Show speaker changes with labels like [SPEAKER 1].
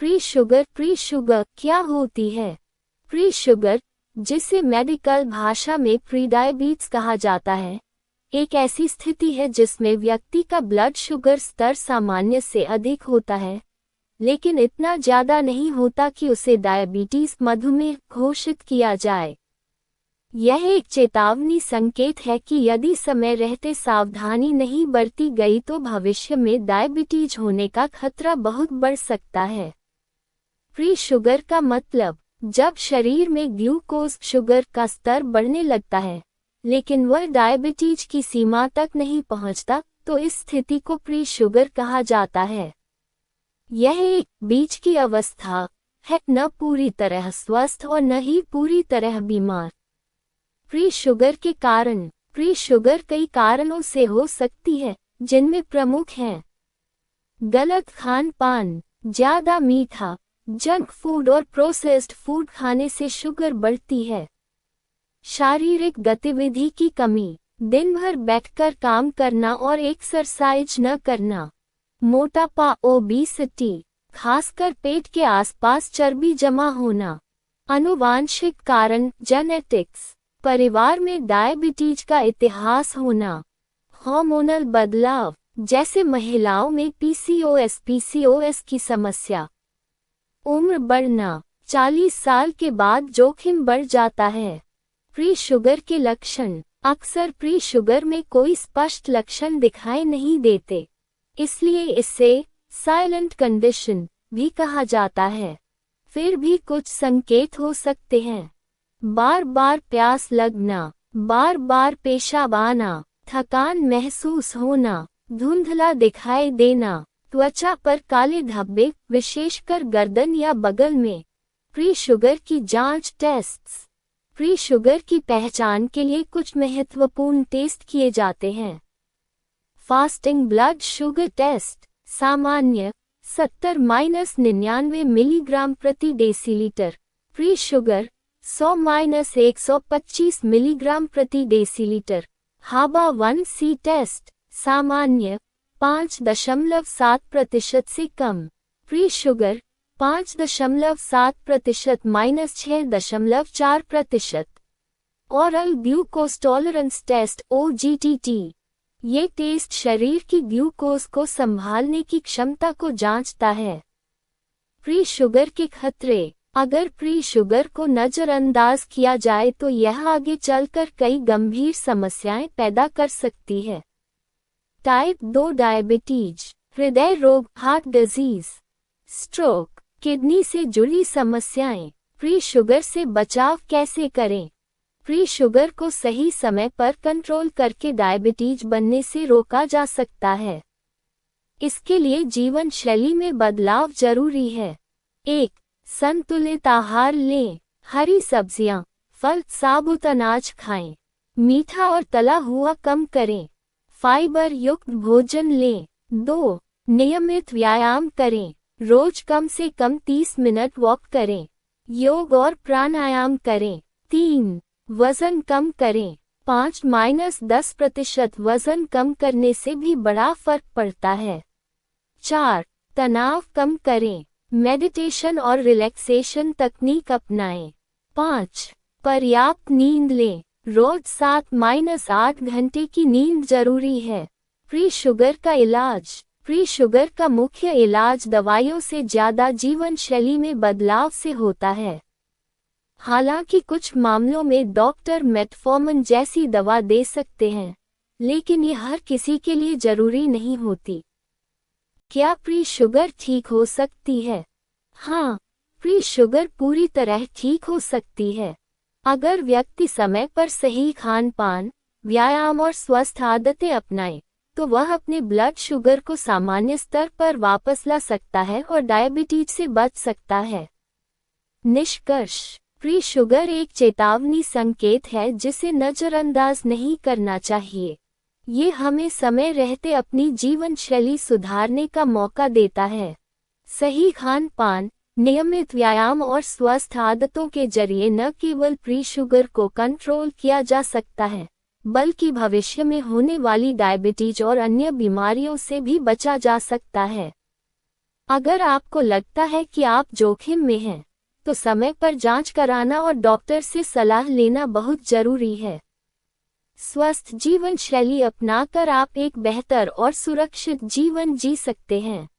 [SPEAKER 1] Pre sugar क्या होती है? प्री शुगर, जिसे मेडिकल भाषा में प्रीडायबिटीज कहा जाता है, एक ऐसी स्थिति है जिसमें व्यक्ति का ब्लड शुगर स्तर सामान्य से अधिक होता है, लेकिन इतना ज्यादा नहीं होता कि उसे डायबिटीज मधुमेह घोषित किया जाए। यह एक चेतावनी संकेत है कि यदि समय रहते सावधानी नहीं बरती गई तो भविष्य में डायबिटीज होने का खतरा बहुत बढ़ सकता है। प्री शुगर का मतलब, जब शरीर में ग्लूकोज शुगर का स्तर बढ़ने लगता है लेकिन वह डायबिटीज की सीमा तक नहीं पहुंचता, तो इस स्थिति को प्री शुगर कहा जाता है। यह एक बीच की अवस्था है, न पूरी तरह स्वस्थ और न ही पूरी तरह बीमार। प्री शुगर के कारण, प्री शुगर कई कारणों से हो सकती है, जिनमें प्रमुख हैं गलत खान पान, ज्यादा मीठा, जंक फूड और प्रोसेस्ड फूड खाने से शुगर बढ़ती है। शारीरिक गतिविधि की कमी, दिन भर बैठकर काम करना और एक्सरसाइज न करना। मोटापा ओबेसिटी, खासकर पेट के आसपास चर्बी जमा होना। आनुवांशिक कारण जेनेटिक्स, परिवार में डायबिटीज का इतिहास होना। हार्मोनल बदलाव, जैसे महिलाओं में पीसीओएस की समस्या। उम्र बढ़ना, 40 साल के बाद जोखिम बढ़ जाता है। प्री शुगर के लक्षण, अक्सर प्री शुगर में कोई स्पष्ट लक्षण दिखाई नहीं देते, इसलिए इसे साइलेंट कंडीशन भी कहा जाता है। फिर भी कुछ संकेत हो सकते हैं। बार बार प्यास लगना, बार बार पेशाब आना, थकान महसूस होना, धुंधला दिखाई देना, त्वचा पर काले धब्बे, विशेषकर गर्दन या बगल में। प्री शुगर की जांच टेस्ट्स, प्री शुगर की पहचान के लिए कुछ महत्वपूर्ण टेस्ट किए जाते हैं। फास्टिंग ब्लड शुगर टेस्ट, सामान्य 70-99 मिलीग्राम प्रति डेसीलीटर। प्री शुगर 100-125 मिलीग्राम प्रति डेसीलीटर। HbA1c टेस्ट, सामान्य 5.7% से कम। Pre sugar 5.7% - 6.4%। Oral glucose tolerance test OGTT, ये टेस्ट शरीर की ग्लूकोज को संभालने की क्षमता को जांचता है। प्री शुगर के खतरे, अगर प्री शुगर को नजरअंदाज किया जाए तो यह आगे चलकर कई गंभीर समस्याएं पैदा कर सकती है। टाइप 2 डायबिटीज, हृदय रोग, हार्ट डिजीज, स्ट्रोक, किडनी से जुड़ी समस्याएं। प्री शुगर से बचाव कैसे करें? प्री शुगर को सही समय पर कंट्रोल करके डायबिटीज बनने से रोका जा सकता है। इसके लिए जीवन शैली में बदलाव जरूरी है। 1. संतुलित आहार लें। हरी सब्जियां, फल, साबुत अनाज खाएं। मीठा और तला हुआ कम करें। फाइबर युक्त भोजन लें। 2. नियमित व्यायाम करें। रोज कम से कम 30 मिनट वॉक करें। योग और प्राणायाम करें। 3. वजन कम करें। 5-10% वजन कम करने से भी बड़ा फर्क पड़ता है। 4. तनाव कम करें। मेडिटेशन और रिलैक्सेशन तकनीक अपनाएं। 5. पर्याप्त नींद लें। रोज 7-8 घंटे की नींद जरूरी है। प्री शुगर का इलाज, प्री शुगर का मुख्य इलाज दवाइयों से ज्यादा जीवन शैली में बदलाव से होता है। हालांकि कुछ मामलों में डॉक्टर मेटफॉर्मिन जैसी दवा दे सकते हैं, लेकिन ये हर किसी के लिए जरूरी नहीं होती। क्या प्री शुगर ठीक हो सकती है? हाँ, प्री शुगर पूरी तरह ठीक हो सकती है। अगर व्यक्ति समय पर सही खान पान, व्यायाम और स्वस्थ आदतें अपनाए, तो वह अपने ब्लड शुगर को सामान्य स्तर पर वापस ला सकता है और डायबिटीज से बच सकता है। निष्कर्ष, प्री शुगर एक चेतावनी संकेत है जिसे नजरअंदाज नहीं करना चाहिए। ये हमें समय रहते अपनी जीवन शैली सुधारने का मौका देता है। सही खान पान, नियमित व्यायाम और स्वस्थ आदतों के जरिए न केवल प्री शुगर को कंट्रोल किया जा सकता है, बल्कि भविष्य में होने वाली डायबिटीज और अन्य बीमारियों से भी बचा जा सकता है। अगर आपको लगता है कि आप जोखिम में हैं, तो समय पर जांच कराना और डॉक्टर से सलाह लेना बहुत जरूरी है। स्वस्थ जीवन शैली अपनाकर आप एक बेहतर और सुरक्षित जीवन जी सकते हैं।